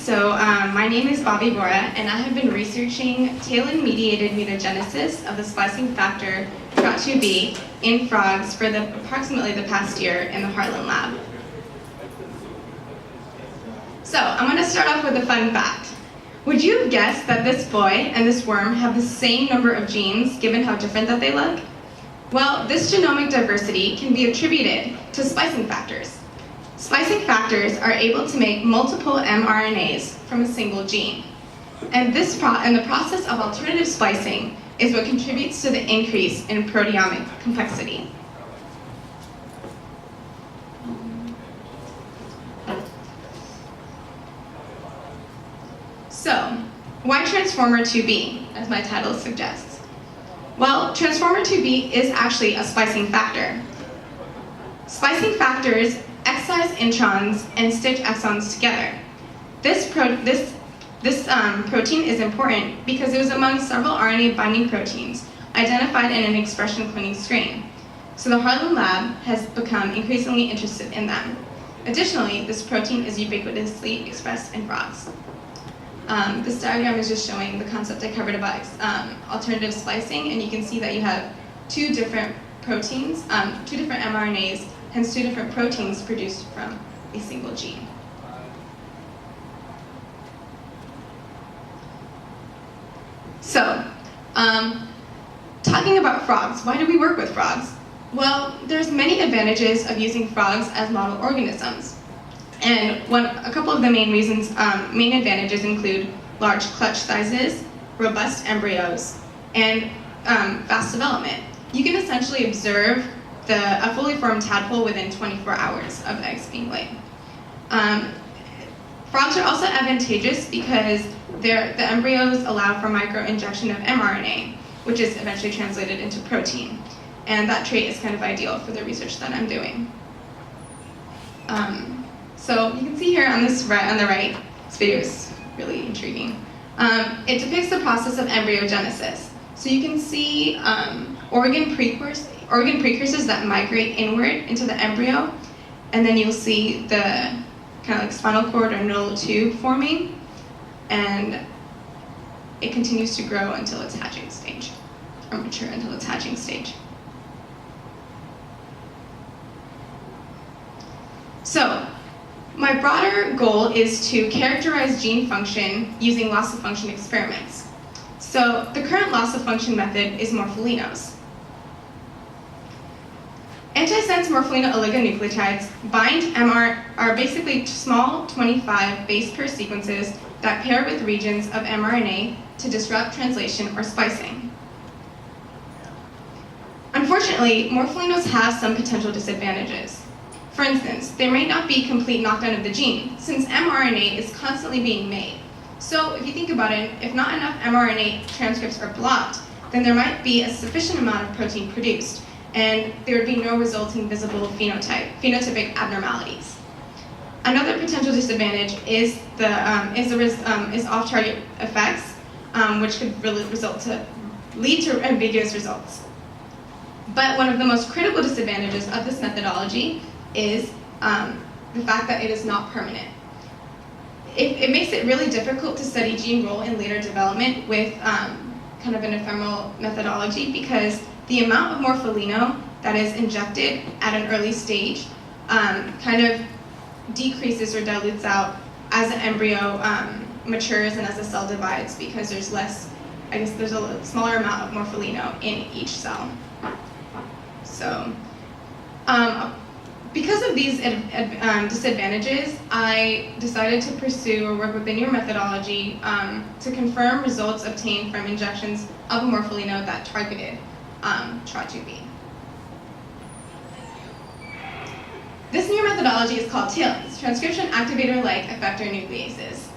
My name is Bhavi Vohra, and I have been researching TALEN Mediated Mutagenesis of the splicing factor TROT2B in frogs for approximately the past year in the Harland lab. So I'm going to start off with a fun fact. Would you have guessed that this boy and this worm have the same number of genes, given how different that they look? Well, this genomic diversity can be attributed to splicing factors. Splicing factors are able to make multiple mRNAs from a single gene. And the process of alternative splicing is what contributes to the increase in proteomic complexity. So, why Transformer 2B, as my title suggests? Well, Transformer 2B is actually a splicing factor. Splicing factors excise introns and stitch exons together. This protein is important because it was among several RNA binding proteins identified in an expression cloning screen. So the Harland lab has become increasingly interested in them. Additionally, this protein is ubiquitously expressed in frogs. This diagram is just showing the concept I covered about alternative splicing, and you can see that you have two different proteins, two different mRNAs, hence two different proteins produced from a single gene. So, talking about frogs, why do we work with frogs? Well, there's many advantages of using frogs as model organisms. And a couple of the main advantages include large clutch sizes, robust embryos, and fast development. You can essentially observe a fully formed tadpole within 24 hours of eggs being laid. Frogs are also advantageous because the embryos allow for microinjection of mRNA, which is eventually translated into protein. And that trait is kind of ideal for the research that I'm doing. So you can see here on the right, this video is really intriguing. It depicts the process of embryogenesis. So you can see organ precursors that migrate inward into the embryo, and then you'll see the kind of like spinal cord or nodal tube forming, and it continues to grow until its hatching stage, or mature until its hatching stage. So, my broader goal is to characterize gene function using loss of function experiments. So, the current loss of function method is morpholinos. Antisense morpholino oligonucleotides are basically small 25 base pair sequences that pair with regions of mRNA to disrupt translation or splicing. Unfortunately, morpholinos have some potential disadvantages. For instance, there may not be complete knockdown of the gene, since mRNA is constantly being made. So if you think about it, if not enough mRNA transcripts are blocked, then there might be a sufficient amount of protein produced, and there would be no resulting visible phenotypic abnormalities. Another potential disadvantage is off-target effects, which could really lead to ambiguous results. But one of the most critical disadvantages of this methodology is the fact that it is not permanent. It makes it really difficult to study gene role in later development with kind of an ephemeral methodology, because the amount of morpholino that is injected at an early stage kind of decreases or dilutes out as the embryo matures and as the cell divides, because there's a smaller amount of morpholino in each cell. So, because of these disadvantages, I decided to pursue or work with a newer methodology to confirm results obtained from injections of a morpholino that targeted TROT2B. This new methodology is called TALENs, transcription activator-like effector nucleases.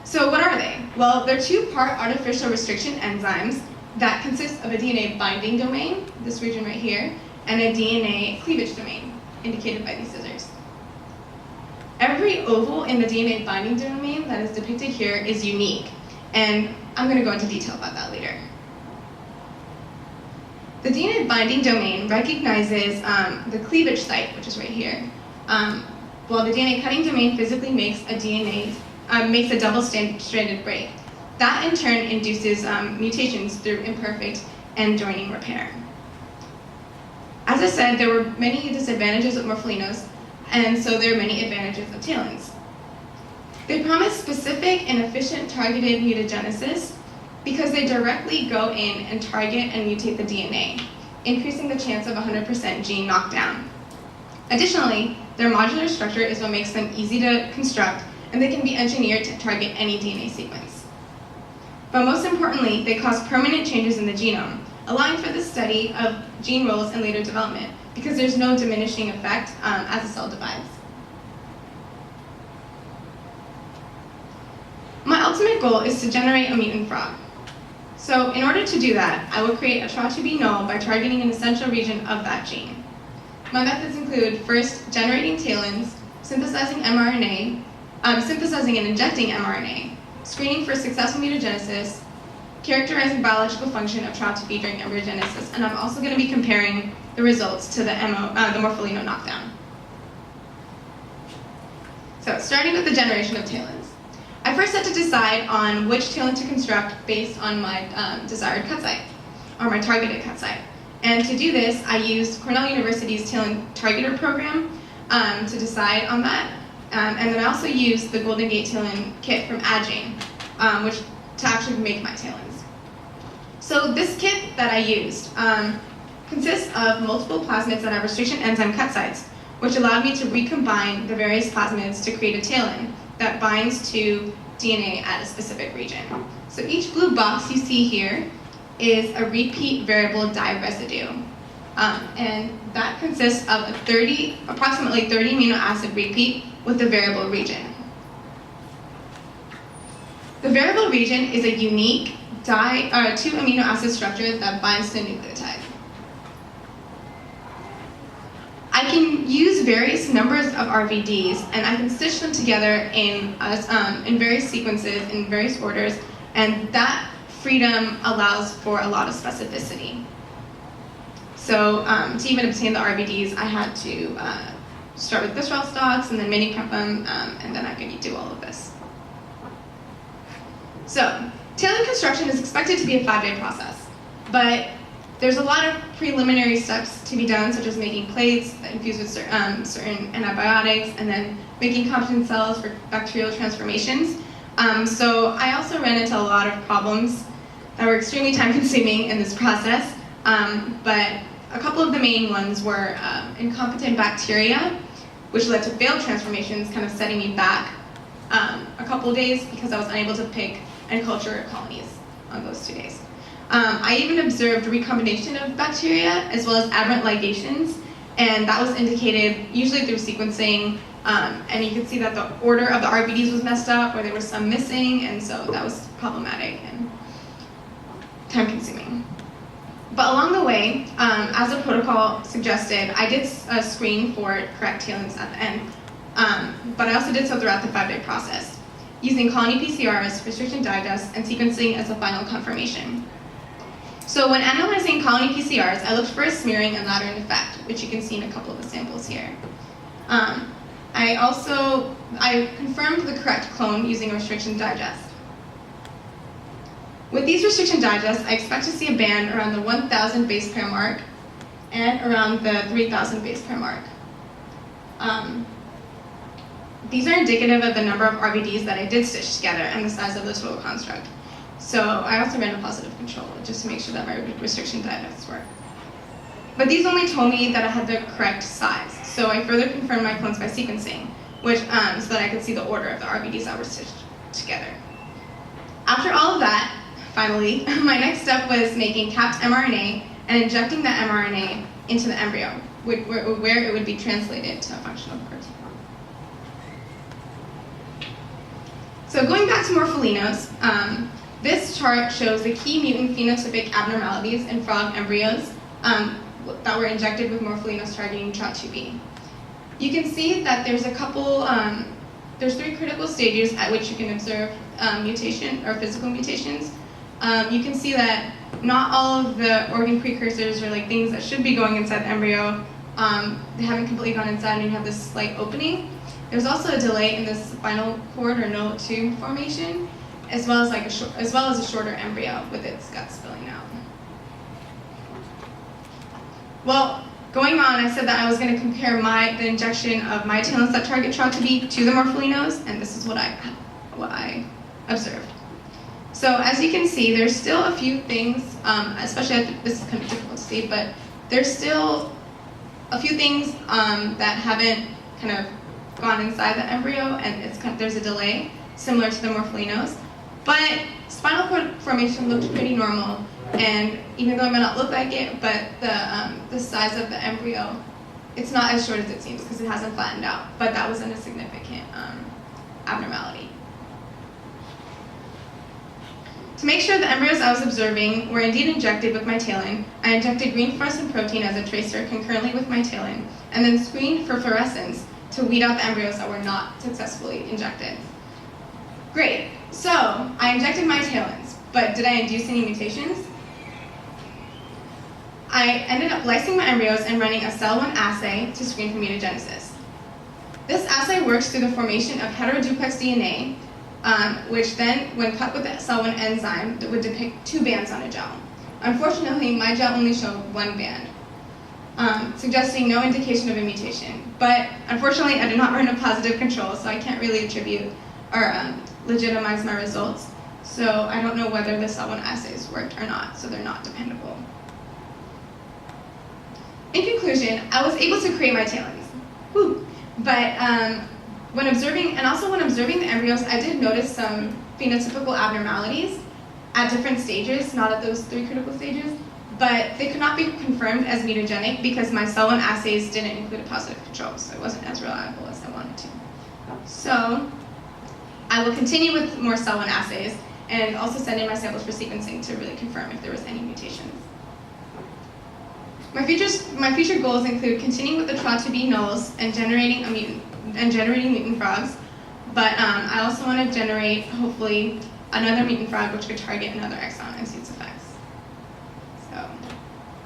So what are they? Well, they're two-part artificial restriction enzymes that consist of a DNA binding domain, this region right here, and a DNA cleavage domain, indicated by these scissors. Every oval in the DNA binding domain that is depicted here is unique, and I'm going to go into detail about that later. The DNA binding domain recognizes the cleavage site, which is right here, while the DNA cutting domain physically makes a DNA makes a double-stranded break. That in turn induces mutations through imperfect end joining repair. As I said, there were many disadvantages of morpholinos, and so there are many advantages of TALENs. They promise specific and efficient targeted mutagenesis because they directly go in and target and mutate the DNA, increasing the chance of 100% gene knockdown. Additionally, their modular structure is what makes them easy to construct, and they can be engineered to target any DNA sequence. But most importantly, they cause permanent changes in the genome, allowing for the study of gene roles in later development, because there's no diminishing effect as the cell divides. My ultimate goal is to generate a mutant frog. So in order to do that, I will create a TRA2B null by targeting an essential region of that gene. My methods include first generating TALENs, synthesizing mRNA, synthesizing and injecting mRNA, screening for successful mutagenesis, characterizing biological function of TRA2B during embryogenesis, and I'm also going to be comparing the results to the morpholino knockdown. So starting with the generation of TALENs. I first had to decide on which TALEN to construct based on my desired cut site, or my targeted cut site. And to do this, I used Cornell University's TALEN Targeter program to decide on that. And then I also used the Golden Gate TALEN kit from Adjane, to actually make my TALENs. So this kit that I used consists of multiple plasmids that have restriction enzyme cut sites, which allowed me to recombine the various plasmids to create a TALEN that binds to DNA at a specific region. So each blue box you see here is a repeat variable dye residue. And that consists of approximately 30 amino acid repeat with the variable region. The variable region is a unique 2 amino acid structure that binds to a nucleotide. I can use various numbers of RVDs, and I can stitch them together in various sequences, in various orders, and that freedom allows for a lot of specificity. So to even obtain the RVDs, I had to start with visceral stalks and then mini prep them, and then I could do all of this. So TALEN construction is expected to be a 5-day process, but there's a lot of preliminary steps to be done, such as making plates that infuse with certain antibiotics, and then making competent cells for bacterial transformations. So I also ran into a lot of problems that were extremely time-consuming in this process, but a couple of the main ones were incompetent bacteria, which led to failed transformations, kind of setting me back a couple of days because I was unable to pick and culture colonies on those 2 days. I even observed recombination of bacteria as well as aberrant ligations, and that was indicated usually through sequencing, and you could see that the order of the RBDs was messed up, or there was some missing, and so that was problematic and time-consuming. But along the way, as the protocol suggested, I did screen for correct TALENs at the end, but I also did so throughout the 5-day process, using colony PCRs, restriction digest, and sequencing as a final confirmation. So when analyzing colony PCRs, I looked for a smearing and laddering effect, which you can see in a couple of the samples here. I confirmed the correct clone using a restriction digest. With these restriction digests, I expect to see a band around the 1,000 base pair mark and around the 3,000 base pair mark. These are indicative of the number of RBDs that I did stitch together and the size of the total construct. So I also ran a positive control just to make sure that my restriction digests work. But these only told me that I had the correct size. So I further confirmed my clones by sequencing, so that I could see the order of the RBDs that were stitched together. After all of that, finally, my next step was making capped mRNA and injecting that mRNA into the embryo, where it would be translated to a functional protein. So going back to morpholinos, this chart shows the key mutant phenotypic abnormalities in frog embryos that were injected with morpholinos targeting TRA2B. You can see that there's there's 3 critical stages at which you can observe mutation or physical mutations. You can see that not all of the organ precursors or like things that should be going inside the embryo, they haven't completely gone inside, and you have this slight opening. There's also a delay in the spinal cord or no tube formation, as well as a shorter embryo with its guts spilling out. Well, going on, I said that I was going to compare the injection of my talents that target TROP2B to the morpholinos, and this is what I observed. So as you can see, there's still a few things, especially this is kind of difficult to see, but there's still a few things that haven't kind of gone inside the embryo, and there's a delay, similar to the morpholinos. But spinal cord formation looked pretty normal, and even though it might not look like it, but the size of the embryo, it's not as short as it seems because it hasn't flattened out, but that wasn't a significant abnormality. To make sure the embryos I was observing were indeed injected with my TALEN, I injected green fluorescent protein as a tracer concurrently with my TALEN, and then screened for fluorescence to weed out the embryos that were not successfully injected. Great, so I injected my TALENs, but did I induce any mutations? I ended up lysing my embryos and running a Cellphone assay to screen for mutagenesis. This assay works through the formation of heteroduplex DNA, which then, when cut with the Cellphone enzyme, would depict 2 bands on a gel. Unfortunately, my gel only showed 1 band, suggesting no indication of a mutation. But unfortunately, I did not run a positive control, so I can't really attribute or legitimize my results. So I don't know whether the Cellphone assays worked or not, so they're not dependable. In conclusion, I was able to create my TALENs. Woo. But when observing the embryos, I did notice some phenotypical abnormalities at different stages, not at those 3 critical stages, but they could not be confirmed as mutagenic because my Cellphone assays didn't include a positive control, so it wasn't as reliable as I wanted to. So I will continue with more Cellphone assays and also send in my samples for sequencing to really confirm if there was any mutations. My future goals include continuing with the TROP2B nulls and generating mutant frogs, but I also want to generate, hopefully, another mutant frog which could target another exon and see its effects. So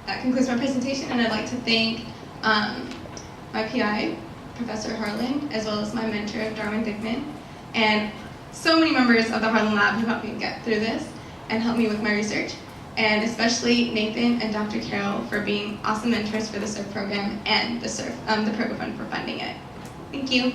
that concludes my presentation, and I'd like to thank my PI, Professor Harland, as well as my mentor, Darwin Dickman, and so many members of the Harland Lab who helped me get through this and helped me with my research, and especially Nathan and Dr. Carroll for being awesome mentors for the SURF program and the Pergo Fund for funding it. Thank you.